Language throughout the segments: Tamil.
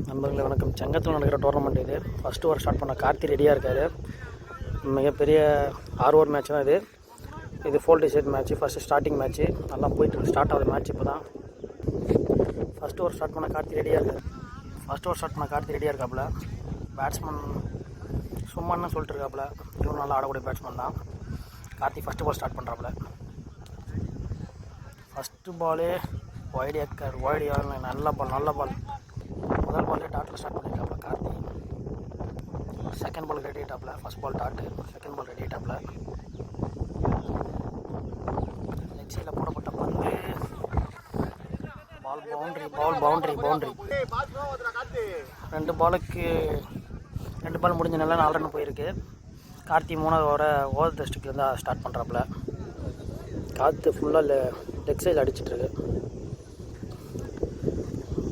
நண்பர்களே வணக்கம். செங்கத்தில் நடக்கிற டோர்னமெண்ட் இது. ஃபஸ்ட்டு ஓவர் ஸ்டார்ட் பண்ண கார்த்தி ரெடியாக இருக்கார். மிகப்பெரிய 6 ஓவர் மேட்ச் தான் இது. இது ஃபோல் decide match. First starting match நல்லா போயிட்டு ஸ்டார்ட் ஆகுது மேட்ச். இப்போ தான் ஃபஸ்ட்டு ஓவர் ஸ்டார்ட் பண்ண கார்த்தி ரெடியாக இருக்காப்புல. பேட்ஸ்மேன் சும்மான்னு சொல்லிட்டு இருக்காப்புல. இவரும் நல்லா ஆடக்கூடிய பேட்ஸ்மேன் தான். கார்த்தி ஃபஸ்ட்டு பால் ஸ்டார்ட் பண்ணுறாப்புல. ஃபஸ்ட்டு பாலே வைடு ஏக்கர் நல்ல பால். முதல் பாலே டாட்டில் ஸ்டார்ட் பண்ணியிருக்காப்புல கார்த்தி. செகண்ட் பால் ரெடி ஆகிட்டாப்புல. First ball dot, second ball ready ஆகிட்டாப்புல. லெக் சைடில் போடப்பட்ட பந்து பவுண்ட்ரி. ரெண்டு பால் முடிஞ்ச நல்லா 4 ரன் போயிருக்கு. கார்த்தி 3வது ஓவரை ஓவர் டிஸ்ட்ரிக்ட்ல இருந்தால் ஸ்டார்ட் பண்ணுறாப்புல. காற்று ஃபுல்லாக லெக் சைடில் அடிச்சிட்ருக்கு.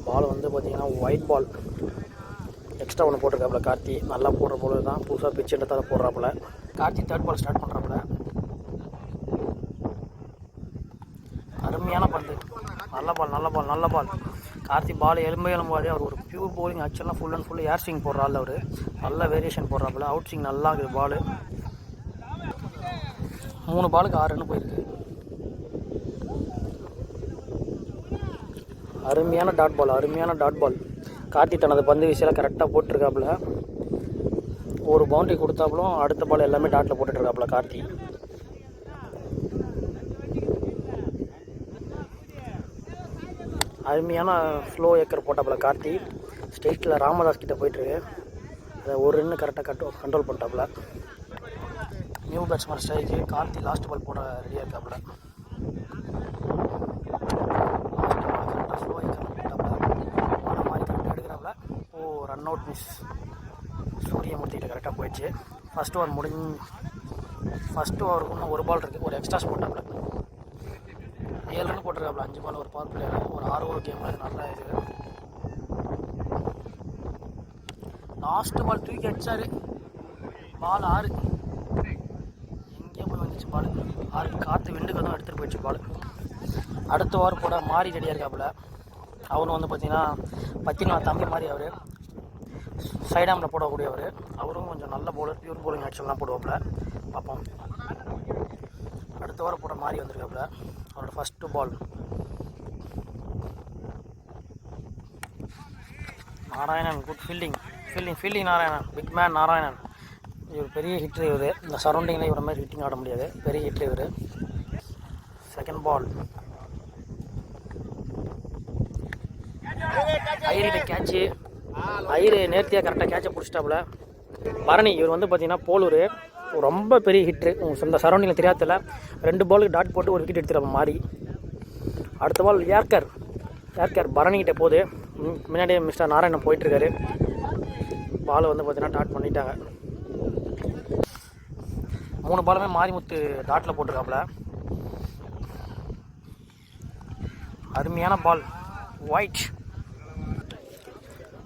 பால் வந்து பார்த்திங்கன்னா ஒயிட் பால் எக்ஸ்ட்ரா ஒன்று போட்டிருக்காப்புல கார்த்தி. நல்லா போடுற போல தான். புதுசாக பிச்சு எடுத்தால் போடுறாப்புல. கார்த்தி தேர்ட் பால் ஸ்டார்ட் பண்ணுறாப்புல. அருமையான பந்து. நல்ல பால். கார்த்தி பால் எலும்பாதே. அவர் ஒரு பியூர் போலிங். ஆக்சுவலாக full and full air swing போடுறாள். அவர் நல்ல வேரியேஷன் போடுறாப்புல. அவுட் ஸ்விங் நல்லா இருக்குது. பால் 3 பாலுக்கு 6 ரன் போயிருக்கு. அருமையான டாட் பால். கார்த்தி தனது பந்து வீசியெல்லாம் கரெக்டாக போட்டிருக்காப்புல. ஒரு பவுண்டரி கொடுத்தாப்புலும் அடுத்த பால் எல்லாமே டாட்டில் போட்டுட்ருக்காப்புல கார்த்தி. அருமையான ஸ்லோ ஏக்கர் போட்டாப்புல கார்த்தி. ஸ்ட்ரெயிட்டில் ராமதாஸ் கிட்டே போயிட்டுருக்கு. அதை ஒரு ரன்னு கரெக்டாக கண்ட்ரோல் பண்ணிட்டாப்புல. நியூ பேட்ஸ்மேன் ஸ்ட்ரைக்கு. கார்த்தி லாஸ்ட் பால் போட ரெடியாக இருக்காப்புல. Run out miss. சூரியமூர்த்திகிட்ட கரெக்டாக போயிடுச்சு. ஃபஸ்ட்டு ஓவருக்கு இன்னும் ஒரு பால் இருக்குது. ஒரு எக்ஸ்ட்ராஸ் போட்டாப்புல. 7 ரன் போட்டிருக்காப்புல. 5 பால் ஒரு பவர் பிளேயர். ஒரு 6 ஓவர் கேம் நல்லா இது. லாஸ்ட் பால் தூக்கி அடிச்சாரு. பால் 6 எங்கேயோ போய் வந்துச்சு. பால் 6 காற்று விண்டுக்கு தான் எடுத்துகிட்டு போயிடுச்சு பால். அடுத்த ஓவர் போட மாறி ரெடியாக இருக்காப்புல. அவரும் வந்து பார்த்திங்கன்னா பத்தினா தம்பி மாதிரி. அவர் சைடாமில் போடக்கூடியவர். அவரும் கொஞ்சம் நல்ல பவுலர். பியூர் போலிங் ஆக்ஷன்லாம் போடுவாப்புல. பார்ப்போம். அடுத்த ஓவர் போட மாதிரி வந்திருக்காப்புல. அவரோட first ball. Narayanan good fielding Narayanan. Big man Narayanan. இவர் பெரிய ஹிட்ரு. இவர் இந்த சரௌண்டிங்கில் இவர மாதிரி ஹிட்டிங் ஆட முடியாது. பெரிய ஹிட்ரு இவர். Second ball. ஐரிட்ட கேட்சு. ஐரு நேர்த்தியாக கரெக்டாக கேட்சை பிடிச்சிட்டாப்புல. பரணி இவர் வந்து பார்த்திங்கன்னா போலூர். ரொம்ப பெரிய ஹிட்ரு. இந்த சரௌண்டிங்கில் தெரியாதில்ல. 2 பாலுக்கு டாட் போட்டு ஒரு விக்கெட் எடுத்துகிற மாதிரி. அடுத்த பால் ஏர்கர் பரணிக்கிட்ட போகுது. முன்னாடியே மிஸ்டர் நாராயணன் போயிட்டுருக்காரு. பால் வந்து பார்த்திங்கன்னா டாட் பண்ணிட்டாங்க. 3 பாலுமே மாரிமுத்து டாட்டில் போட்டிருக்காப்புல. அருமையான பால். ஒயிட்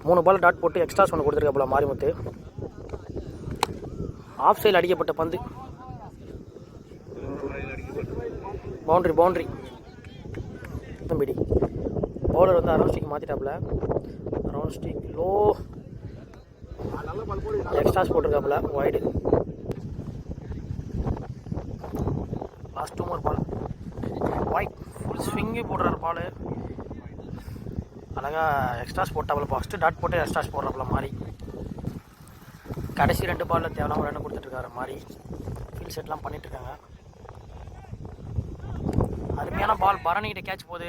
3 பால் டாட் போட்டு எக்ஸ்ட்ராஸ் ஒன்று கொடுத்துருக்காப்புல மாரிமுத்து. ஆஃப் சைடில் அடிக்கப்பட்ட பந்து. பவுண்ட்ரி தம்பிடி. பவுலர் வந்து அரௌண்ட் ஸ்டிக் மாற்றிட்டாப்புல. அரௌண்ட் ஸ்டிக் லோ எக்ஸ்ட்ராஸ் போட்டிருக்காப்புல. Wide. Last 2 more ball. Wide full swing போடுறாரு பால். அழகாக எக்ஸ்ட்ராஸ் போட்டாப்புல. ஃபஸ்ட்டு டாட் போட்டு எக்ஸ்ட்ராஸ் போடுறாப்புல மாதிரி. கடைசி 2 பாலில் தேவையான ரன் கொடுத்துட்ருக்காரு மாதிரி. ஃபீல்ட் செட்லாம் பண்ணிட்டுருக்காங்க. அருமையான பால். பரணிக்கிட்ட கேட்ச் போகுது.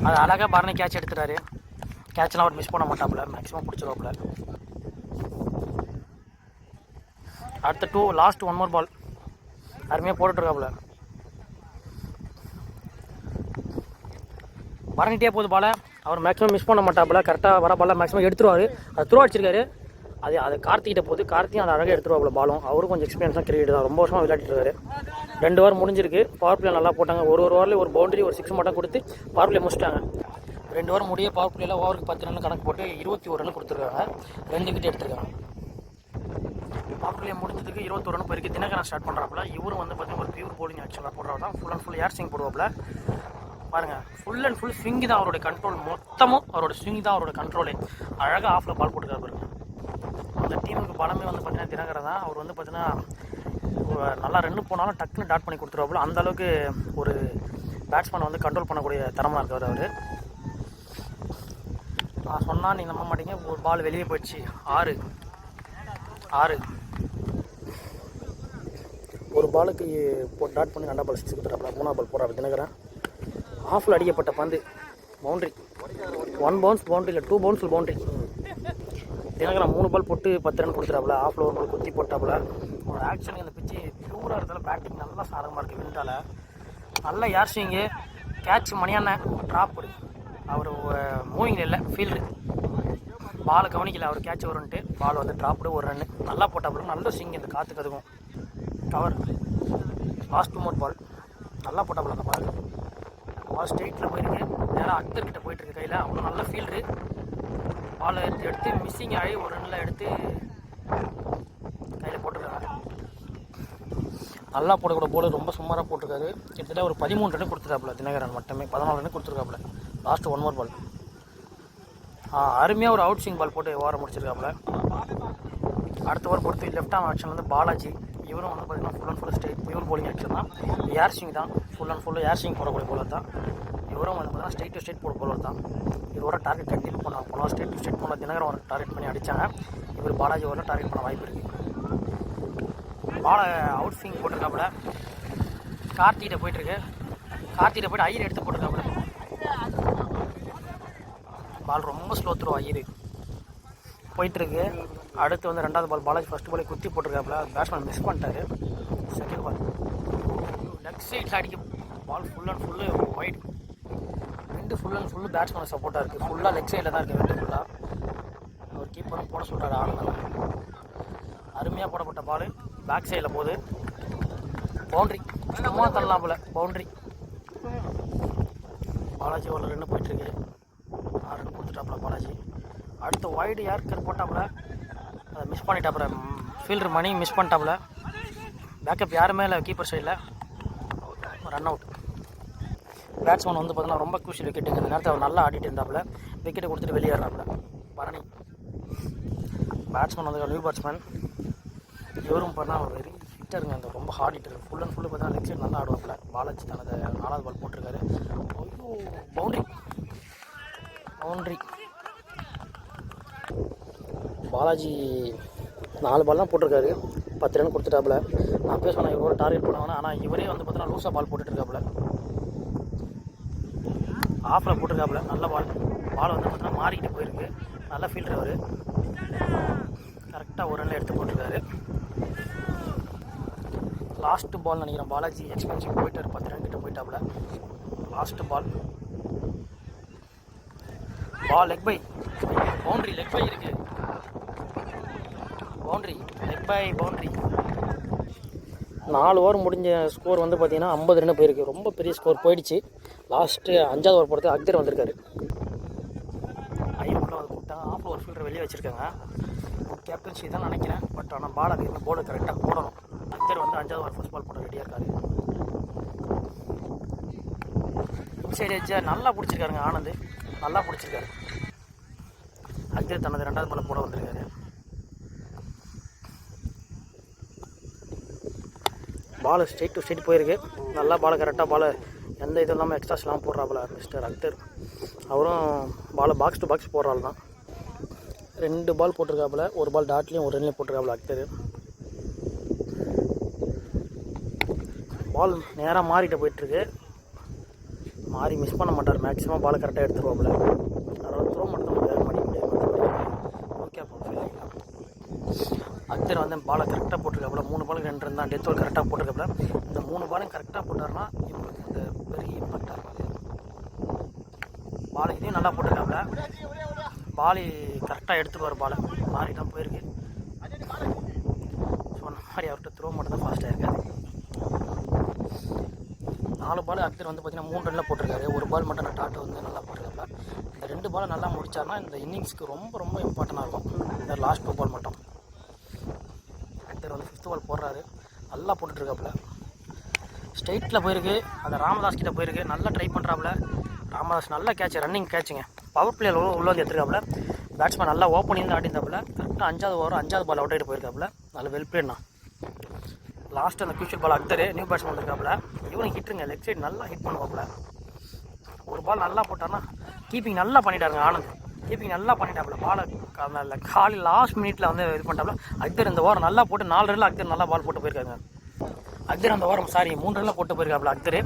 அது அழகாக பரணி கேட்ச் எடுத்துட்டாரு. கேட்ச்லாம் அவர் மிஸ் பண்ண மாட்டாப்புல. மேக்ஸிமம் பிடிச்சிருவாப்புல. அடுத்த லாஸ்ட் 1 more பால். அருமையாக போட்டுட்ருக்காப்புல. பரணிட்டே போகுது பாலை. அவர் மேக்ஸிமம் மிஸ் பண்ண மாட்டாப்புல. கரெக்டாக வர பாலை மேக்ஸிமம் எடுத்துருவார். அது த்ரோ அடிச்சிருக்காரு. அது கார்த்திகிட்ட போகுது. கார்த்தியும் அதை அழகாக எடுத்துருவாப்புல பாலும். அவரும் கொஞ்சம் எக்ஸ்பீரியன்ஸாக கிரிக்கெட் தான். ரொம்ப வருஷமாக விளையாடிட்டு 2 ஓவர் முடிஞ்சிருக்கு. பவர் பிளே நல்லா போட்டாங்க. ஒரு ஓவரில் ஒரு பவுண்டரி ஒரு 6 மட்டும் கொடுத்து பவர் பிளே முடிச்சிட்டாங்க. 2 ஓவர் முடிய பவர் பிளேயில் ஓவருக்கு 10 ரன் கணக்கு போட்டு 21 ரன் கொடுத்துருக்காங்க. 2 விக்கெட் எடுத்துருக்காங்க. பவர் பிளே முடிஞ்சதுக்கு 21 ரன் போயிருக்கு. தினகரன் ஸ்டார்ட் பண்ணுறாப்புல. இவரும் வந்து பார்த்தீங்கன்னா ஒரு பியூர் போலிங் ஆக்ஷனாக போடுறவர் தான். Full and full air swing போடுவாப்புல. பாருங்கள், ஃபுல் அண்ட் ஃபுல் ஸ்விங்கி தான் அவருடைய கண்ட்ரோல். மொத்தமும் அவரோட ஸ்விங்கி தான் அவரோட கண்ட்ரோலே. அழகாக ஆஃபில் பால் போட்டுருக்காரு பாருங்க. அந்த டீமுக்கு பலமே வந்து பார்த்தீங்கன்னா தினகரன் தான். அவர் வந்து பார்த்தீங்கன்னா நல்லா ரன்னு போனாலும் டக்குன்னு டாட் பண்ணி கொடுத்துருவாப்புல. அந்தளவுக்கு ஒரு பேட்ஸ்மேனை வந்து கண்ட்ரோல் பண்ணக்கூடிய திறமை இருக்கார் அவர். நான் சொன்னால் நீங்கள் நம்ப மாட்டீங்க, ஒரு பால் வெளியே போயிடுச்சு. 6 ஒரு பாலுக்கு டாட் பண்ணி 2 பால் 6 கொடுத்துட்டாப்புல. 3 பால் போடுறாரு தினகரன். ஆஃபில் அடிக்கப்பட்ட பந்து பவுண்ட்ரி. 1 பவுன்ஸ் பவுண்ட்ரி இல்லை, 2 பவுன்ஸ் பவுண்ட்ரி. தினகரன் 3 பால் போட்டு 10 ரன் கொடுத்துட்டாப்புல. ஆஃபில் ஒரு பால் குத்தி போட்டாப்புல. ஒரு ஆக்ஷனுக்கு அந்த பிச்சு பியூராக இருந்தாலும் பேட்டிங் நல்லா சாதகமாக இருக்குது. விண்டால் நல்ல ஏர்ஸ்விங்கு, கேட்ச் மணியான ட்ராப்பு. அவர் மூவிங்கில் இல்லை, ஃபீல்டு பாலை கவனிக்கல. அவர் கேட்ச் வரும்ன்ட்டு பால் வந்து ட்ராப்டு 1 ரன்னு நல்லா போட்டாப்புல. நல்ல ஸ்விங் இந்த காற்றுக்கு அதுக்கும் கவர். லாஸ்ட் மோட் பால் நல்லா போட்டாப்புல. அந்த பால் ஸ்ட்ரெயிட்டில் போயிருக்கு. நேராக அக்தர்கிட்ட போயிட்டுருக்கு கையில். அவ்வளோ நல்ல ஃபீல்டு. பால் எடுத்து மிஸ்ஸிங் ஆகி 1 ரன்னில் எடுத்து கையில் போட்டிருக்காங்க. நல்லா போடக்கூட போல் ரொம்ப சுமாராக போட்டிருக்காரு. கிட்டத்தட்ட ஒரு 13 ரன் கொடுத்துருக்காப்புல தினகரன். மட்டுமே 14 ரன் கொடுத்துருக்காப்புல. லாஸ்ட்டு 1 more பால். அருமையாக ஒரு அவுட் ஸ்விங் பால் போட்டு ஓவரை முடிச்சிருக்காப்புல. அடுத்த ஓவர் பொறுத்து லெஃப்ட் ஆர்ம் ஆக்ஷன் வந்து பாலாஜி. இவரும் வந்து பார்த்திங்கன்னா full and full straight pure bowling action தான். ஏர் ஸ்விங் தான், full and full air swing போடக்கூடிய போலர் தான். இவரும் வந்து பார்த்தீங்கன்னா ஸ்ட்ரெயிட் டு ஸ்ட்ரெயிட் போட போலர் தான். இவரோட டார்கெட் கண்டினியூ பண்ணாங்க. போனால் ஸ்ட்ரெயிட் டு ஸ்ட்ரெயிட் போன தினகரன் ஒரு டார்கெட் பண்ணி அடித்தாங்க. இவர் பாலாஜி ஓவரில் டார்கெட் பண்ண வாய்ப்பு இருக்குது. பாலை அவுட் ஸ்விங் போட்டிருக்காப்புல. கார்த்திகிட்ட போயிட்டுருக்கு. கார்த்திகிட்ட போய்ட்டு ஐயர் எடுத்து போட்டிருக்காப்புல. பால் ரொம்ப ஸ்லோ த்ரோ ஐயர் போயிட்டுருக்கு. அடுத்து வந்து 2வது பால் பாலாஜி ஃபஸ்ட்டு பாலே குத்தி போட்டிருக்காப்புல. பேட்ஸ்மேன் மிஸ் பண்ணிட்டாரு. செகண்ட் பால் லெஃப்ட் சைடில் அடிக்க பால் ஃபுல் அண்ட் ஃபுல்லு ஒயிட். ரெண்டு ஃபுல் அண்ட் ஃபுல்லு பேட்ஸ்மேன் சப்போர்ட்டாக இருக்குது. ஃபுல்லாக லெக் சைடில் தான் இருக்குது. ரெண்டு ஃபுல்லாக ஒரு கீப்பரும் போட சொல்கிறாரு. ஆனந்தம் அருமையாக போடப்பட்ட பால் பேக் சைடில் போகுது. பவுண்ட்ரி சும்மா தள்ளலாம் போல். பவுண்ட்ரி. பாலாஜி ஒரு 2 போயிட்டுருக்கு. 6 ரன் கொடுத்துட்டாப்புல பாலாஜி. அடுத்த வைடு யார்கர் போட்டாப்புல. அதை மிஸ் பண்ணிட்டாப்புல. ஃபீல்டர் மணி மிஸ் பண்ணிட்டாப்புல. பேக்கப் யாருமே இல்லை கீப்பர் சைடில். Run out. பேட்ஸ்மேன் வந்து பார்த்தீங்கன்னா ரொம்ப குஷியல் விக்கெட்டுங்க. இந்த நேரத்தில் அவர் நல்லா ஆடிட்டு இருந்தாப்புல. விக்கெட்டை கொடுத்துட்டு வெளியேறாப்புல பரணி. பேட்ஸ்மேன் வந்து நியூ பேட்ஸ்மேன். இவரும் பண்ணால் வெரி ஹிட்டருங்க. அந்த ரொம்ப heart hitter. Full and full பார்த்தீங்கன்னா லெக் சைடு நல்லா ஆடுவாப்புல. பாலாஜி தனது 4வது பால் போட்டிருக்காரு. ஐயோ பவுண்ட்ரி. பாலாஜி 4 பால் தான் போட்டிருக்காரு. 10 ரன் கொடுத்துட்டாப்புல. நான் பேச சொன்னேன் இவரோட டார்கெட் பண்ணுவாங்க. ஆனால் இவரே வந்து பார்த்தீங்கன்னா லூஸாக பால் போட்டுட்ருக்காப்புல. ஆஃபில் போட்டிருக்காப்புல. நல்ல பால். பால் வந்து பார்த்தீங்கன்னா மாறிக்கிட்டு போயிருக்கு. நல்ல ஃபீல்டர் அவர். கரெக்டாக 1 ரன்னில் எடுத்து போட்டிருக்காரு. லாஸ்ட்டு பால் நினைக்கிறேன். பாலாஜி எக்ஸ்பென்சிவ் போயிட்டார். 10 ரன் கிட்ட போயிட்டாப்புல. Last ball leg bye. Boundary. Leg bye இருக்குது. Boundary. Leg bye boundary. 4 over முடிஞ்ச ஸ்கோர் வந்து பார்த்திங்கன்னா 50 ரன் போயிருக்கு. ரொம்ப பெரிய ஸ்கோர் போயிடுச்சு. லாஸ்ட்டு 5வது ஓவர் போடுறது அக்தர் வந்திருக்காரு. ஐயப்பெல்லாம் வந்து கூப்பிட்டாங்க. ஆஃபில் ஒரு ஃபீல்டர் வெளியே வச்சுருக்காங்க. கேப்டன்சி தான் நினைக்கிறேன். பட் ஆனால் பால் அது போர்டு கரெக்டாக போடணும். அக்தர் வந்து 5வது ஓவர் ஃபர்ஸ்ட் பால் போட ரெடியாக இருக்காரு. சரி வச்சா நல்லா பிடிச்சிருக்காருங்க. ஆனந்த் நல்லா பிடிச்சிருக்காரு. அக்தர் தனது 2வது பால் போட வந்திருக்காரு. பால் ஸ்ட்ரெயிட் டு ஸ்ட்ரெயிட் போயிருக்கு. நல்லா பால் கரெக்டாக பால் எந்த இது இல்லாமல் எக்ஸ்ட்ராஸ்லாம் போடுறாப்புல மிஸ்டர் அக்தர். அவரும் பாலை பாக்ஸ் டு பாக்ஸ் போடுறாள் தான். 2 பால் போட்டிருக்காப்புல. 1 பால் டாட்லேயும் 1 ரன்லேயும் போட்டிருக்காப்புல அக்தர். பால் நேராக மாறிட்டு போயிட்டுருக்கு. மாறி மிஸ் பண்ண மாட்டார். மேக்ஸிமம் பாலை கரெக்டாக எடுத்துருவாப்புல. அதாவது த்ரோ மட்டும் தான் வேறு பண்ணி முடியாது. ஓகே அப்போ ஃபீலிங்களா. அக்தர் வந்து பாலை கரெக்டாக போட்டிருக்காப்புல. 3 பாலுக்கு 2 ரன் தான். டெத் பால் கரெக்டாக போட்டிருக்காப்புல. இந்த 3 பாலும் கரெக்டாக போட்டார்னா இவங்களுக்கு இந்த பெரிய இம்பாக்டாக இருக்காது. பால் இதையும் நல்லா போட்டிருக்காப்புல. பால் கரெக்டாக எடுத்துருவார். பாலை மாறி தான் போயிருக்கு. சொன்ன மாதிரி அவர்கிட்ட த்ரோ மட்டும் தான் ஃபாஸ்ட்டாக இருக்காது. 4 பால் அக்தர் வந்து பார்த்திங்கன்னா 3 ரனில் போட்டிருக்காரு. 1 பால் மட்டும் நான் டாட்டை வந்து நல்லா போட்டிருக்காப்புல. இந்த 2 பாலை நல்லா முடித்தார்னா இந்த இன்னிங்ஸுக்கு ரொம்ப ரொம்ப இம்பார்ட்டண்டாக இருக்கும். இந்த லாஸ்ட் 2 பால் மட்டும். அக்தர் வந்து 5th பால் போடுறாரு. நல்லா போட்டுட்ருக்காப்புல. ஸ்ட்ரைட்டில் போயிருக்கு, அந்த ராமதாஸ் கிட்ட போயிருக்கு. நல்லா ட்ரை பண்ணுறாப்புல ராமதாஸ். நல்ல கேட்ச், ரன்னிங் கேட்சுங்க. பவர் பிளேயர் உள்ள வந்து எடுத்துருக்காப்புல. பேட்ஸ்மேன் நல்லா ஓப்பனிங் தான் ஆடிந்தாப்புல. கரெக்டாக 5வது ஓவர் 5வது பால் அவுட் ஆகிட்டு போயிருக்காப்புல. நல்ல வெல் பிளேட்ண்ணா. லாஸ்ட்டு அந்த கியூஷல் பால் அக்தர் நியூ பேட்ஸ்மேன் வந்திருக்காப்புல. இவனும் ஹிட்டுங்க, லெக் சைடு நல்லா ஹிட் பண்ணுவாப்புல. ஒரு பால் நல்லா போட்டார்னா கீப்பிங் நல்லா பண்ணிட்டாருங்க ஆனந்த். கீப்பிங் நல்லா பண்ணிட்டாப்புல. பாலை நல்ல காலையில் லாஸ்ட் மினிட்ல வந்து இது பண்ணிட்டாப்புல. அக்தர் இந்த ஓவர் நல்லா போட்டு 4 ரன்னில் அக்தர் நல்லா பால் போட்டு போயிருக்காங்க. அக்தர் அந்த ஓவர் 3 ரன்னில் போட்டு போயிருக்காப்புல. அக்தர்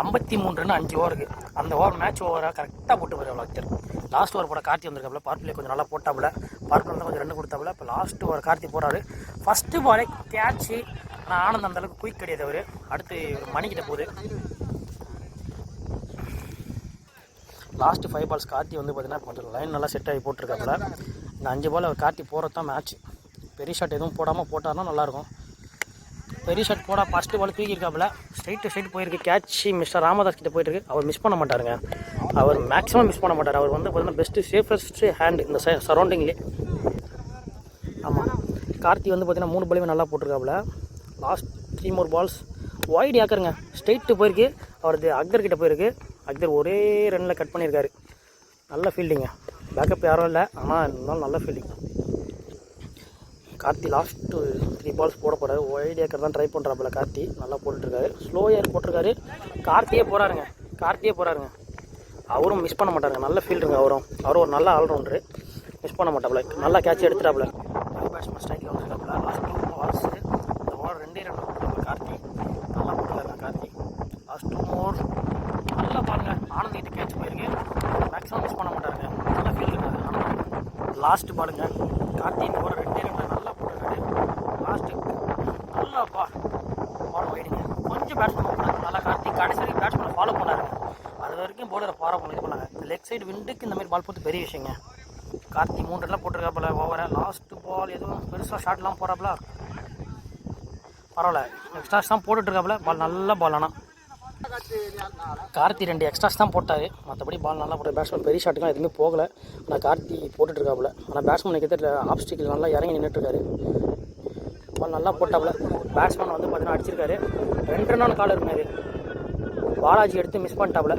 53 ரன் 5 ஓவருக்கு. அந்த ஓவர் மேட்ச் ஓவராக கரெக்டாக போட்டு போயிருக்காப்புல அக்தர். லாஸ்ட் ஓவர் போட கார்த்தி வந்திருக்காப்புல. பவர் பிளே கொஞ்சம் நல்லா போட்டாப்புல. பவர் பிளே கொஞ்சம் ரன் கொடுத்தாப்புல. இப்போ லாஸ்ட் ஓவர் கார்த்தி போகிறாரு. ஃபஸ்ட்டு பாலே கேட்ச்சு. ஆனால் ஆனந்த் அந்த அளவுக்கு குயிக் கிடையாது அவர். அடுத்து மணிக்கிட்ட போகுது. லாஸ்ட்டு 5 பால்ஸ் கார்த்தி வந்து பார்த்தீங்கன்னா கொஞ்சம் லைன் நல்லா செட் ஆகி போட்டிருக்காப்புல. இந்த 5 பால் அவர் கார்த்தி போகிறது தான் மேட்ச். பெரிய ஷாட் எதுவும் போடாமல் போட்டார்னா நல்லாயிருக்கும். பெரிய ஷாட் போட ஃபஸ்ட்டு பால் தூக்கியிருக்காப்புல. ஸ்ட்ரைட் போயிருக்கு. கேட்ச் மிஸ்டர் ராமதாஸ் கிட்ட போயிருக்கு. அவர் மிஸ் பண்ண மாட்டாருங்க. அவர் மேக்ஸிமம் மிஸ் பண்ண மாட்டார். அவர் வந்து பார்த்தீங்கன்னா பெஸ்ட்டு சேஃபஸ்ட்டு ஹேண்டு இந்த சரௌண்டிங்லேயே. ஆமாம், கார்த்தி வந்து பார்த்தீங்கன்னா 3 பாலுமே நல்லா போட்டிருக்காப்புல. லாஸ்ட் 3 more பால்ஸ் வைட் ஏக்கருங்க. ஸ்ட்ரைட்டு போயிருக்கு. அவரது அக்தர் கிட்ட போயிருக்கு. அக்தர் ஒரே ரன்னில் கட் பண்ணியிருக்காரு. நல்ல ஃபீல்டிங்க. பேக்கப் யாரும் இல்லை, ஆனால் இருந்தாலும் நல்ல ஃபீல்டிங். கார்த்தி லாஸ்ட்டு 3 பால்ஸ் போட போகிறாரு. வைட் ஏக்கர் தான் ட்ரை பண்ணுறாப்புல கார்த்தி. நல்லா போட்டுருக்காரு. ஸ்லோ ஏர் போட்டிருக்காரு. கார்த்தியே போகிறாருங்க. அவரும் மிஸ் பண்ண மாட்டாருங்க. நல்ல ஃபீல்டுங்க. அவரும் ஒரு நல்ல ஆல்ரவுண்டரு. மிஸ் பண்ண மாட்டாப்புல. நல்லா கேட்ச் எடுத்துட்டாப்புல. பேட்ஸ்மேன் ஸ்ட்ரைக்கில் வந்துருக்காப்புல. லாஸ்ட் 2 பால்ஸ் இந்த ஓவர் 2 ரன் போட்டுருக்காங்க கார்த்தி. நல்லா போட்டுருக்காங்க கார்த்தி. லாஸ்ட் 2 more நல்லா பாருங்க. ஆனந்த் கிட்ட கேட்ச் போயிருக்கு. மேக்ஸிமம் மிஸ் பண்ண மாட்டாருங்க. நல்ல ஃபீல்டுங்க ஆனந்த். லாஸ்ட் பாலுங்க கார்த்தி. இந்த ஓவர் 2 ரன் நல்லா போட்டுருக்காரு. லாஸ்ட்டு நல்லா பால் போயிடுங்க. கொஞ்சம் பேட்ஸ்மேன் போனாங்க. நல்லா கார்த்தி கடைசி வரைக்கும் பேட்ஸ்மேனை ஃபாலோ பண்ணாருங்க. அது வரைக்கும் போர்டரை ஃபாலோ பண்ணி இது பண்ணாங்க. இந்த லெக் சைடு விண்டுக்கு இந்த மாதிரி பால் போட்டு பெரிய விஷயங்க. கார்த்தி 3 ரன்லாம் போட்டிருக்காப்புல ஓவரை. லாஸ்ட்டு பால் எதுவும் பெருசாக ஷாட்லாம் போகிறாப்புல. பரவாயில்ல, எக்ஸ்ட்ராஸ் தான் போட்டுட்ருக்காப்புல. பால் நல்ல பால். ஆனால் கார்த்தி 2 எக்ஸ்ட்ராஸ் தான் போட்டார். மற்றபடி பால் நல்லா போட்டார். பேட்ஸ்மேன் பெரிய ஷாட்டுலாம் எதுவுமே போகலை. ஆனால் கார்த்தி போட்டுட்ருக்காப்புல. ஆனால் பேட்ஸ்மேன் கிட்ட ஆப்ஸ்டிக்கில் நல்லா இறங்கி நின்றுட்டுருக்காரு. பால் நல்லா போட்டாப்புல. பேட்ஸ்மேன் வந்து பார்த்தீங்கன்னா அடிச்சிருக்காரு. 2 ரன்னான கால் இருந்தார். பாலாஜி எடுத்து மிஸ் பண்ணிட்டாப்புல.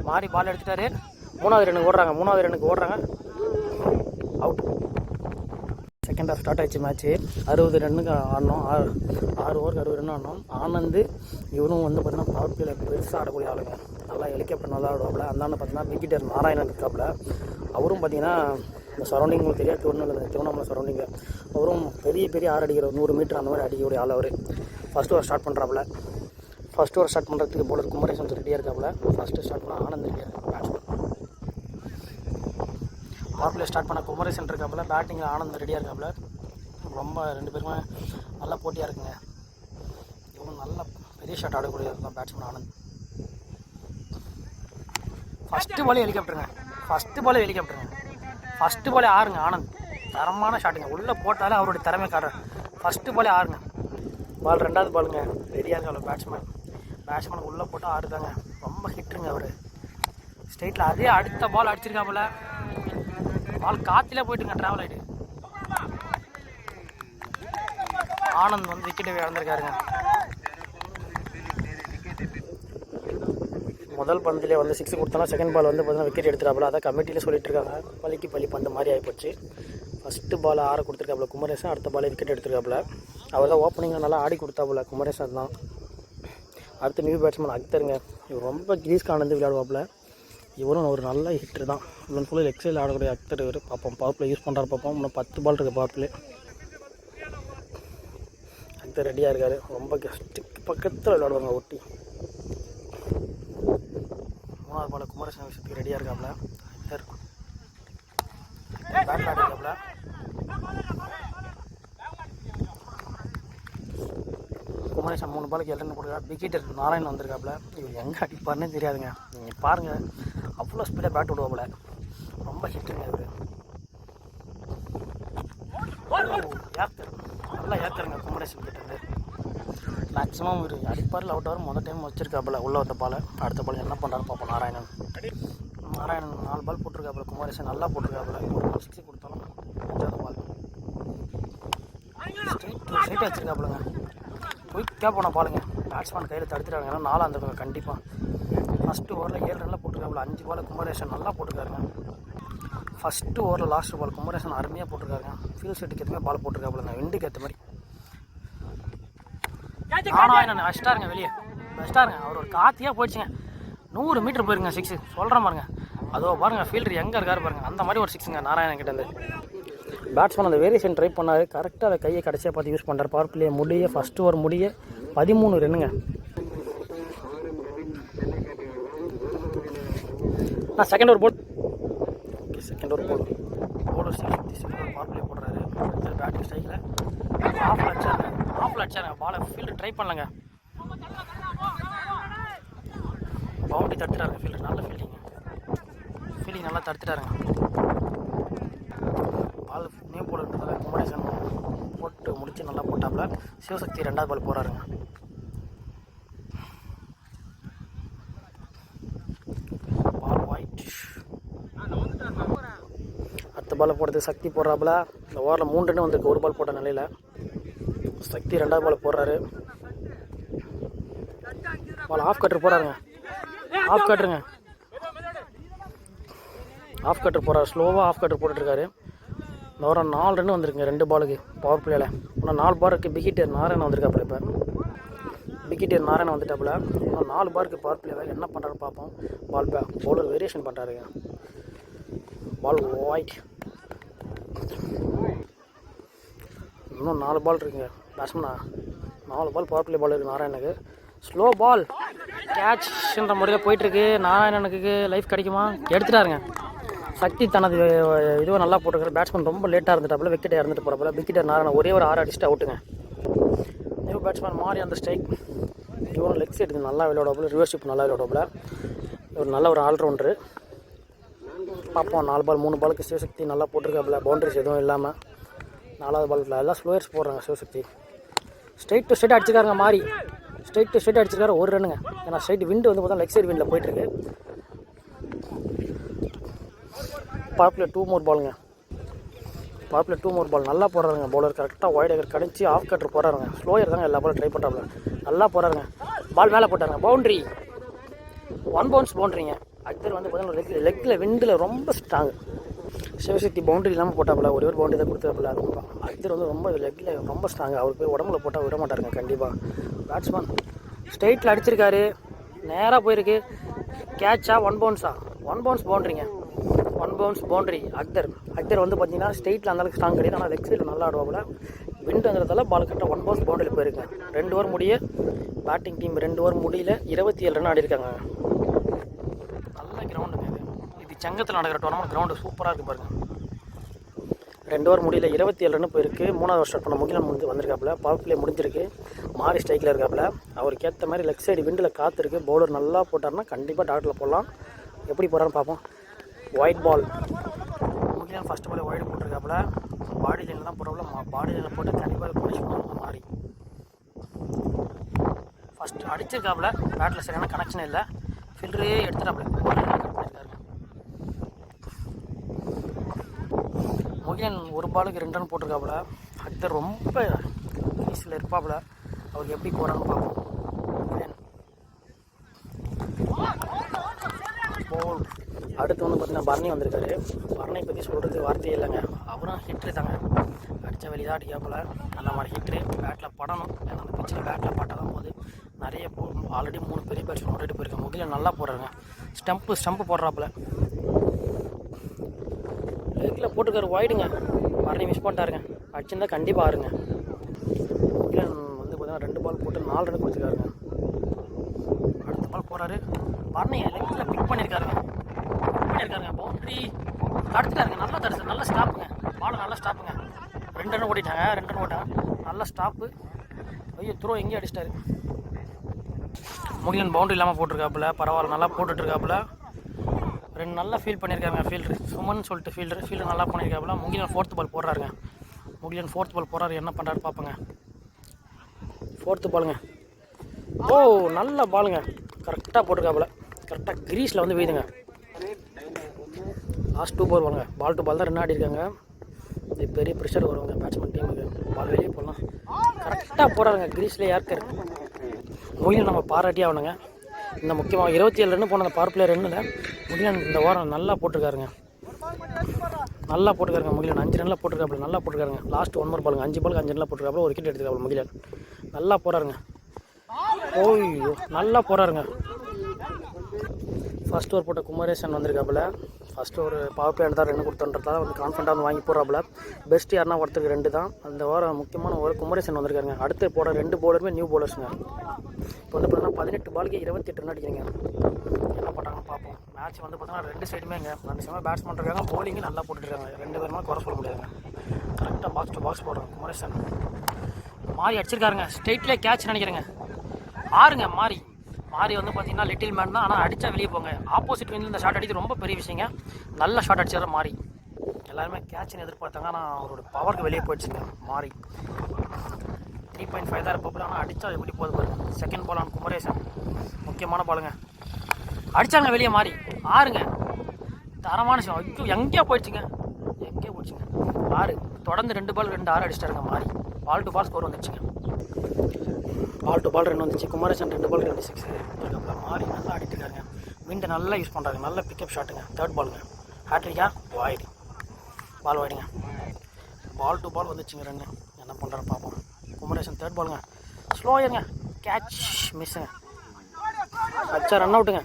மாறி பால் எடுத்துட்டாரு. 3வது ரன்னுக்கு ஓடுறாங்க. அவுட். செகண்ட் ஹாஃப் ஸ்டார்ட் ஆயிடுச்சு மேட்ச்சு. 60 ரன்னுக்கு ஆடினோம். 6 ஓவருக்கு 60 ரன் ஆடினோம். ஆனந்து இவரும் வந்து பார்த்தீங்கன்னா பவர் பிளேயில் பெருசாக ஆடக்கூடிய ஆளுங்க. நல்லா ஹெலிகாப்டர் நல்லா ஆடுவாப்புல. அந்தாண்ட பார்த்தீங்கன்னா விக்கெட்டர் நாராயணன் இருக்காப்புல. அவரும் பார்த்தீங்கன்னா இந்த சரௌண்டிங் உங்களுக்கு தெரியாது, திருவண்ணாமலை சரௌண்டிங்கில் அவரும் பெரிய ஆறு அடிக்கிற 100 மீட்டர் அந்த மாதிரி அடிக்கக்கூடிய ஆள் அவர். ஃபஸ்ட்டு ஓவர் ஸ்டார்ட் பண்ணுறாப்புல. ஃபஸ்ட் ஓவர் ஸ்டார்ட் பண்ணுறதுக்கு போலர் குமரேசன் ரெடியாக இருக்காப்புல. ஃபஸ்ட்டு ஸ்டார்ட் பண்ண Anand batsman. Power play start பண்ண குமரேசன் இருக்காப்புல. பேட்டிங்கில் ஆனந்த் ரெடியாக இருக்காப்புல. ரொம்ப 2 பேருமே நல்லா போட்டியாக இருக்குங்க. இவங்க நல்ல பெரிய ஷாட் ஆடக்கூடிய தான் பேட்ஸ்மேன் ஆனந்த். ஃபஸ்ட்டு பாலே ஹெலிகாப்டருங்க. ஃபஸ்ட்டு பாலே 6ங்க ஆனந்த். தரமான ஷாட்டுங்க. உள்ளே போட்டாலே அவருடைய திறமை காட்டுறாரு. ஃபஸ்ட்டு பாலே 6ங்க. பால் 2வது பாலுங்க. ரெடியாக இருக்காப்புல பேட்ஸ்மேனுக்கு உள்ளே போட்டால் 6 தாங்க. ரொம்ப ஹிட்டுங்க அவர். ஸ்ட்ரைட்டில் அதே அடுத்த பால் அடிச்சிருக்காப்புல. பால் காற்றிலே போயிட்டுங்க. ட்ராவல் ஆகிட்டு ஆனந்த் வந்து விக்கெட்டை இழந்திருக்காருங்க. முதல் பந்திலே வந்து 6 கொடுத்தோன்னா செகண்ட் பால் வந்து பார்த்தீங்கன்னா விக்கெட் எடுத்துட்டாப்புல. அதான் கமிட்டியில் சொல்லிட்டு இருக்காங்க. பலிக்கு பலி பந்த மாதிரி ஆகிப்போச்சு. ஃபஸ்ட்டு பால் 6 கொடுத்துருக்காப்புல குமரேசன். அடுத்த பால் விக்கெட் எடுத்துருக்காப்புல. அவர் தான் ஓப்பனிங்கில் நல்லா ஆடி கொடுத்தாப்புல குமரேசன் தான். அடுத்து நியூ பேட்ஸ்மேன் அக்தருங்க. இவர் ரொம்ப கிரீஸ் ஆனந்து விளையாடுவாப்புல. இவரும் ஒரு நல்ல ஹிட்டர் தான். இவன் ஃபுல்லாக லெக் சைடில் ஆடக்கூடிய அக்தர் இவர். பார்ப்போம் பவர் பிளே யூஸ் பண்ணுறாரு பார்ப்போம். இன்னும் 10 பால் இருக்குது பவர் பிளே. அக்தர் ரெடியாக இருக்கார். ரொம்ப ஸ்டிக் பக்கத்தில் விளையாடுவாங்க ஒட்டி. 3வது பால் குமரேசன் விஷயத்துக்கு ரெடியாக இருக்காப்புல. அக்தர் பேட் ஆடிருக்காப்புல. குமரேசன் 3 பாலுக்கு 7 ரன் போட்டுருக்காரு. விக்கெட்டர் நாராயணன் வந்திருக்காப்புல. இவர் எங்கே அடிப்பாருன்னே தெரியாதுங்க. நீங்கள் பாருங்கள், அவ்வளோ ஸ்பீடாக பேட் விடுவாப்புல. ரொம்ப ஹிட்டுங்க இவர். ஏக்கர் நல்லா ஏக்கருங்க குமரேசன் கிட்டேருந்து. மேக்ஸிமம் இவர் அடிப்பாரில் அவுட் ஆகும். முதல் டைம் வச்சிருக்காப்புல உள்ளே வந்த பால். அடுத்த பால் என்ன பண்ணுறாரு பார்ப்போம். நாராயணன் 4 பால் போட்டிருக்காப்புல. குமரேசன் நல்லா போட்டிருக்காப்புல. 1 பால் 6 கொடுத்தாலும் 5வது பால் ஸ்ட்ரைட்டாக வச்சுருக்காப்புலங்க. குயிக்காக போன பாலுங்க. பேட்ஸ்மேன் கையில் தடுத்துட்டாங்க. ஏன்னா 4 இருந்திருக்காங்க கண்டிப்பாக. ஃபஸ்ட்டு ஓவரில் 7 ரனில் போட்டிருக்காப்புல. 5 பால் குமரேசன் நல்லா போட்டிருக்காருங்க. ஃபஸ்ட்டு ஓவரில் லாஸ்ட் பால் குமரேசன் அருமையாக போட்டிருக்காருங்க. ஃபீல்ட் செட்டுக்கு எதுவுமே பால் போட்டிருக்காப்புலங்க, விண்டுக்கு ஏற்ற மாதிரி. ஆனால் என்ன வச்சிட்டாருங்க, வெளியே வச்சிட்டாருங்க. அவர் ஒரு காத்தியாக போயிடுச்சுங்க. 100 மீட்டர் போயிருங்க 6 சொல்கிறேன் பாருங்க. அதோ பாருங்கள் ஃபீல்டர் எங்கே இருக்காரு பாருங்கள். அந்த மாதிரி ஒரு 6ங்க நாராயணன் கிட்டேருந்து. பேட்ஸ்மேன் அந்த வேரியேஷன் ட்ரை பண்ணார். கரெக்டாக அதை கையை கடைசியாக பார்த்து யூஸ் பண்ணுறாரு. பவர் பிளே முடிய ஃபஸ்ட்டு ஓவர் முடிய 13 ரன்னுங்க. நான் second over bowl okay second over bowl bowler 6 power play போடுறாரு. பேட்டிங் ஸ்டைலில் ஆஃபில் அடிச்சாருங்க. பாலை ஃபீல்டர் ட்ரை பண்ணலங்க. பவுண்டரி தடுத்துட்டாருங்க ஃபீல்டர். நல்ல ஃபீல்டிங் நல்லா தடுத்துட்டாருங்க. பால் நியூ போலன்றதால குமரேசன் போட்டு முடிச்சு நல்லா போட்டாப்புல. சிவசக்தி 2வது பால் போகிறாருங்க. பால் ஒயிட். அடுத்த பால் போடுறது சக்தி போடுறாப்புல. இந்த ஓவரில் 3 ரன் வந்திருக்கு 1 பால் போட்ட நிலையில். சக்தி 2வது பால் போடுறாரு. பால் ஆஃப் கட்டர் போகிறாருங்க. ஆஃப் கட்டர் போகிறார். ஸ்லோவாக ஆஃப் கட்டர் போட்டுட்ருக்காரு. இந்த வாரம் 4 ரன் வந்திருக்குங்க 2 பாலுக்கு பவர் பிளேயில். ஆனால் 4 பாருக்கு பிகிட்டர் நாராயணன் வந்திருக்காப்புல. இப்போ பிகிட்டர் நாராயணன் வந்துட்டாப்புல. ஆனால் 4 பாருக்கு பவர் பிளேவில் என்ன பண்ணுறாரு பார்ப்போம். பால் பவுலர் வேரியேஷன் பண்ணுறாருங்க. Ball wide. இன்னும் 4 பால் இருக்குங்க பேட்ஸ்மேனா. 4 பால் பவர் பிளே பால் இருக்குது நாராயணனுக்கு. ஸ்லோ பால் கேட்ச்ன்ற முறையில் போயிட்டுருக்கு. நாராயணனுக்கு லைஃப் கிடைக்குமா? எடுத்துட்டாருங்க. சக்தி தனது இதுவும் நல்லா போட்டுருக்காரு. பேட்ஸ்மேன் ரொம்ப லேட்டாக இருந்துட்டாப்புல. விக்கெட்டை இறந்துட்டு போகிறப்பல. விக்கெட்டர் நாராயணன் ஒரே ஒரு 6 அடிச்சுட்டு அவுட்டுங்க. நியூ பேட்ஸ்மேன் மாறி அந்த ஸ்ட்ரைக். இவரும் லெக் சைடு நல்லா விளையாடுவாப்புல. ரிவர்ஷிப் நல்லா விளையாடுவாப்புல. ஒரு நல்ல ஒரு ஆல்ரவுண்டரு. பார்ப்போம். 4 பால் 3 பாலுக்கு சிவசக்தி நல்லா போட்டிருக்காப்புல. பவுண்டரிஸ் எதுவும் இல்லாமல் 4வது பால் எல்லாம் ஸ்லோயர்ஸ் போடுறாங்க சிவசக்தி. ஸ்ட்ரைட் டு ஸ்ட்ரைட் அடிச்சிருக்காருங்க. மாறி ஸ்ட்ரைட் டு ஸ்ட்ரைட் அடிச்சிருக்காரு. 1 ரன்னுங்க. ஏன்னா ஸ்ட்ரைட் விண்டு வந்து பார்த்தா லெக் சைடு விண்டில் போயிட்டுருக்கு. பவர் பிளே 2 மோர் பாலுங்க. பவர் பிளே 2 மோர் பால் நல்லா போடுறாருங்க. பவுலர் கரெக்டாக வைட் கடிச்சு ஆஃப் கட்டர் போடுறாருங்க. ஸ்லோயர் தாங்க எல்லா பாலும் ட்ரை பண்ணுறாப்புல. நல்லா போடுறாருங்க. பால் மேலே போட்டாருங்க. பவுண்ட்ரி 1 பவுன்ஸ் பவுண்ட்ரிங்க. அக்தர் வந்து பார்த்தீங்கன்னா லெக்கில் விண்டில் ரொம்ப ஸ்ட்ராங்கு. சிவசக்தி பவுண்டரி இல்லாமல் போட்டாப்புல. ஒரே ஒரு பவுண்டரி தான் கொடுத்தாப்புல. ரொம்ப அக்தர் வந்து ரொம்ப லெக்கில் ரொம்ப ஸ்ட்ராங்கு. அவர் போய் உடம்புல போட்டால் விட மாட்டாருங்க கண்டிப்பாக. பேட்ஸ்மேன் ஸ்ட்ரைட்டில் அடிச்சிருக்காரு. நேராக போயிருக்கு. கேட்சா 1 பவுன்ஸா? 1 பவுன்ஸ் பவுண்ட்ரிங்க. 1 பவுன்ஸ் பவுண்டரி. அக்தர் வந்து பார்த்தீங்கன்னா ஸ்ட்ரைட்டில் அந்தளவுக்கு ஸ்ட்ராங் கிடையாது. ஆனால் லெக் சைடில் நல்லா ஆடுவாப்புல. விண்டுங்கிறதால பால் கரெக்டாக 1 பவுன்ஸ் பவுண்டரியில் போயிருங்க. 2 ஓவர் முடிய பேட்டிங் டீம் 2 ஓவர் முடியல 27 ரன் ஆடிருக்காங்க. நல்ல கிரவுண்டுங்க இது செங்கத்தில் நடக்கிற டோர்னமெண்ட். கிரவுண்டு சூப்பராக இருக்குது பாருங்கள். 2 ஓவர் முடியல 27 ரன் போயிருக்கு. 3வது ஓவர் ஸ்டார்ட் பண்ண முகிலன் வந்திருக்காப்புல. பவர் பிளே முடிஞ்சிருக்கு. மாறி ஸ்ட்ரைக்கில் இருக்காப்புல. அவருக்கு ஏற்ற மாதிரி லெக் சைடு விண்டில் காத்திருக்கு. பவுலர் நல்லா போட்டார்னா கண்டிப்பாக டாட்டில் போடலாம். எப்படி போகிறான்னு பார்ப்போம். White ball. முகிலன் ஃபஸ்ட்டு பால் ஒயிட் போட்டிருக்காப்புல. பாடி லைனில் தான் போடுறாப்புல. பாடி லைனில் போட்டு கண்டிப்பாக பனிஷ் பண்ணுவாங்க மாறி. ஃபஸ்ட்டு அடிச்சிருக்காப்புல. பேட்டில் சரியான கனெக்ஷன் இல்லை. ஃபில்டரே எடுத்துட்டாப்புல. முகிலன் 1 பாலுக்கு 2 ரன் போட்டிருக்காப்புல. அக்தர் ரொம்ப ஈஸியில் இருப்பாப்புல. அவருக்கு எப்படி போகிறான்னு பார்ப்போம். போல் அடுத்து வந்து பார்த்தீங்கன்னா பரணி வந்திருக்காரு. பரணி பற்றி சொல்கிறது வார்த்தையே இல்லைங்க. அவரும் ஹிட்ரு தாங்க. அடித்த வெளியே தான் அடிக்காப்புல. அந்த மாதிரி ஹிட்ரு பேட்டில் படணும். ஏன்னா அந்த பிச்சில் பேட்டில் பட்டால் தான் போகுது. நிறைய ஆல்ரெடி 3 பெரிய பேட்ஸ்மேன் ஓட்டிட்டு போயிருக்காங்க. முகிலன் நல்லா போடுறாங்க. ஸ்டம்ப்பு போடுறாப்புல. லெக்கில் போட்டுக்காரு வைடுங்க. பரணி மிஸ் பண்ணிட்டாருங்க. அடிச்சிருந்தா கண்டிப்பாக ஆறுங்க. முகிலன் வந்து பார்த்தீங்கன்னா 2 பால் போட்டு 4 ரன் கொடுத்துருக்காருங்க. அடுத்த பால் போகிறாரு. பரணி லெக்கில் பிக் பண்ணியிருக்காருங்க. பவுண்டரி தடுத்துட்டாருங்க. நல்லா தடுத்து நல்லா ஸ்டாப்புங்க. பால் நல்லா ஸ்டாப்புங்க. 2 ரன் ஓடிட்டாங்க. 2 ரன் ஓட்டாங்க. நல்லா ஸ்டாப்பு. ஐயோ த்ரோ எங்கேயும் அடிச்சிட்டாரு. முகிலன் பவுண்டரி இல்லாமல் போட்டிருக்காப்புல. பரவாயில்ல நல்லா போட்டுட்ருக்காப்புல. 2 நல்லா ஃபீல் பண்ணியிருக்காங்க. ஃபீல்டர் சுமன் சொல்லிட்டு ஃபீல்டர் நல்லா பண்ணியிருக்காப்புல. முகிலன் 4th பால் போடுறாருங்க. முகிலன் 4th பால் போடுறாரு. என்ன பண்ணுறாரு பார்ப்போங்க. 4th பாலுங்க. ஓ நல்ல பாலுங்க. கரெக்டாக போட்டிருக்காப்புல. கரெக்டாக கிரீஸில் வந்து வீதுங்க. லாஸ்ட் 2 பால் வாங்க. பால் டு பால் தான் 2 ஆடி இருக்காங்க. இது பெரிய ப்ரெஷர் வருவாங்க பேட்ஸ்மேன் டீமுக்கு. பால் வெளியே போடலாம். கரெக்டாக போடுறாருங்க. கிரீஸ்லேயே யார்க்கர் முகிலன் நம்ம பாராட்டி ஆகணுங்க. இந்த முக்கியமாக 27 ரன் போன அந்த பவர் பிளே ரன்னில் முகிலன் இந்த வாரம் நல்லா போட்டிருக்காருங்க. நல்லா போட்டுக்காருங்க முகிலன். 5 ரனில் போட்டிருக்காப்புல, நல்லா போட்டுருக்காருங்க. லாஸ்ட் 1 more பாலுங்க, 5 பாலுக்கு 5 ரனில் போட்டிருக்காப்புல, ஒரு விக்கெட் எடுத்துக்காப்புல முகிலன். நல்லா போகிறாருங்க. ஓய்யோ நல்லா போகிறாருங்க. ஃபஸ்ட் ஓவர் போட்ட குமரேசன் வந்திருக்காப்புல. ஃபஸ்ட்டு ஒரு பவர் பிளே தான் 2 கொடுத்தோன்றதால வந்து கான்ஃபிடண்ட்டாக வந்து வாங்கி போடுறாப்புல. பெஸ்ட்டு யாருன்னா ஒருத்தருக்கு 2 தான். அந்த வாரம் முக்கியமான ஒரு குமரேசன் வந்திருக்காருங்க. அடுத்து போட 2 பவுலருமே நியூ பவுலர்ஸுங்க. இப்போ வந்து பார்த்தீங்கன்னா 18 பாலுக்கு 28 ரன் அடிக்கிறீங்க. என்ன பண்ணுறாங்கன்னு பார்ப்போம். மேட்ச் வந்து பார்த்தீங்கன்னா 2 சைடுமேங்க 2 சைடுமே பேட்ஸ்மேன் இருக்காங்க, போலிங்கு நல்லா போட்டுருக்காங்க. 2 பேருமே குறை சொல்ல முடியாதுங்க. கரெக்டாக பாக்ஸ் டு பாக்ஸ் போடுறாங்க குமரேசன். மாறி அடிச்சிருக்காருங்க, ஸ்ட்ரெயிட்லேயே கேட்ச் நினைக்கிறேங்க. ஆறுங்க மாறி வந்து பார்த்தீங்கன்னா லிட்டில் மேன் தான், ஆனால் அடித்தா வெளியே போங்க. ஆப்போசிட் வந்து இந்த ஷாட் அடித்து ரொம்ப பெரிய விஷயங்க. நல்ல ஷாட் அடிச்சார் மாறி. எல்லாருமே கேட்ச்னு எதிர்பார்த்தாங்க, ஆனால் அவரோட பவருக்கு வெளியே போயிடுச்சுங்க மாறி. 3.5 தான் இருப்பாப்புல, ஆனால் அடித்தா எப்படி போகுது பாருங்க. செகண்ட் பால் ஆன் குமரேசன், முக்கியமான பாலுங்க. அடித்தாங்க வெளியே மாறி. ஆறுங்க தரமான விஷயம். ஐயோ எங்கேயா போயிடுச்சுங்க, ஆறு. தொடர்ந்து 2 பால் 2 6 அடிச்சிட்டாருங்க மாறி. பால் டு பால் ஸ்கோர் வந்துச்சுங்க. பால் டு பால் 2 வந்துச்சு. குமரேசன் 2 பால் 2 6 இருக்காப்புல. மாறி நல்லா அடிட்டுருக்காருங்க. விண்டை நல்லா யூஸ் பண்ணுறாங்க. நல்ல பிக்கப் ஷாட்டுங்க. தேர்ட் பாலுங்க. ஹேட்ரிக்கா void, ball வாய்டுங்க. Ball to ball வந்துச்சுங்க 2. என்ன பண்ணுறாரு பார்ப்போம். குமரேசன் தேர்ட் பாலுங்க. ஸ்லோயருங்க, கேட்ச் மிஸ்ஸுங்க. அச்சா ரன் அவுட்டுங்க.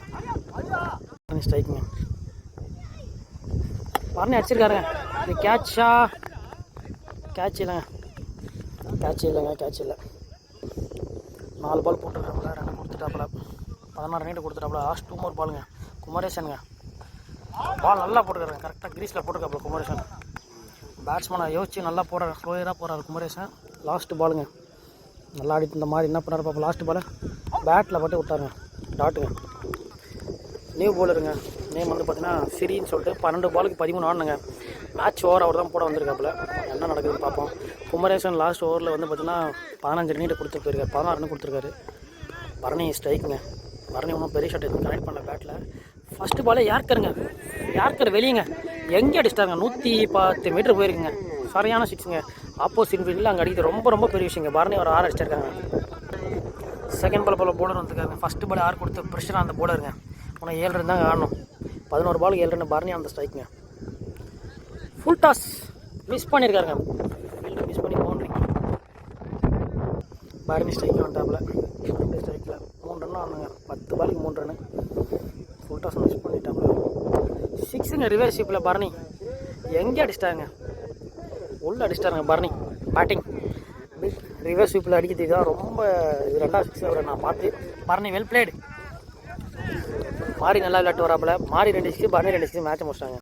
ஸ்ட்ரைக்குங்க. பரணி அடிச்சிருக்காருங்க. இது கேட்சா? கேட்ச் இல்லைங்க, கேட்ச் இல்லை. 4 பால் போட்டுருக்காப்புல, 2 கொடுத்துட்டாப்புல, 16 ரன் கொடுத்துட்டாப்புல. லாஸ்ட் 2 more பாலுங்க குமரேசனுங்க. பால் நல்லா போட்டுருக்காருங்க, கரெக்டாக கிரீஸில் போட்டுருக்காப்புல குமரேசன். பேட்ஸ்மேனை யோசிச்சு நல்லா போடுறாரு, ஸ்லோயராக போடுறாரு குமரேசன். லாஸ்ட் பாலுங்க. நல்லா ஆடிட்டு இந்த மாதிரி என்ன பண்ணாரு பாப்பா. லாஸ்ட் பால் பேட்டில் பட்டு விட்டாருங்க, டாட்டுங்க. நியூ பவுலருங்க. நேம் வந்து பார்த்தீங்கன்னா சிரின்னு சொல்லிட்டு 12 பாலுக்கு 13 ஆடுனுங்க. மேட்ச் ஓவர் அவர் தான் போட வந்திருக்காப்புல. என்ன நடக்குதுன்னு பார்ப்போம். குமரேசன் லாஸ்ட் ஓவரில் வந்து பார்த்தீங்கன்னா 15 ரன் கொடுத்து போயிருக்காரு, 16 ரன் கொடுத்துருக்காரு. பரணி ஸ்ட்ரைக்குங்க. பரணி ஒன்றும் பெரிய ஷாட் எதுவும் கனெக்ட் பண்ணல பேட்டில். ஃபஸ்ட்டு பாலே யார்கர் வெளியேங்க. எங்கே அடிச்சிட்டாங்க, 110 மீட்டர் போயிருக்குங்க. சரியான சிக்ஸுங்க. ஆப்போசிட் ஃபீல்டில் அங்கே அடிக்கிறது ரொம்ப பெரிய விஷயங்க. பரணி ஒரு 6 அடிச்சிருக்காங்க. செகண்ட் பால் பவுலர் வந்துருக்காங்க. ஃபஸ்ட்டு பால் 6 கொடுத்து ப்ரெஷராக அந்த பவுலருங்க. ஆனால் 7 ரன் தாங்க ஆடணும். 11 பாலுக்கு 7 ரன். பரணி அந்த ஸ்ட்ரைக்குங்க. Full toss miss பண்ணியிருக்காருங்க. Fielder miss பண்ணி பவுண்டரி. பரணி ஸ்ட்ரைக்கில் வந்துட்டாப்புல. ஸ்ட்ரைக்கில் 3 ரன் ஆடணுங்க. 10 பாலுக்கு 3 run. Full toss miss பண்ணிட்டாப்புல. 6ங்க reverse ஸ்வீப்பில் Bharani. எங்கே அடிச்சிட்டாங்க, உள்ளே அடிச்சிட்டாருங்க பரணி. பேட்டிங் ரிவர்ஸ் ஸ்வீப்பில் அடிக்கிறதுக்கு தான் ரொம்ப இது 2வது 6 அவரை நான் பார்த்து. Bharani well blade. மாறி நல்லா விளையாட்டு வராப்புல. மாறி 2 6, பரணி 2 6 மேட்ச் முடிச்சிட்டாங்க.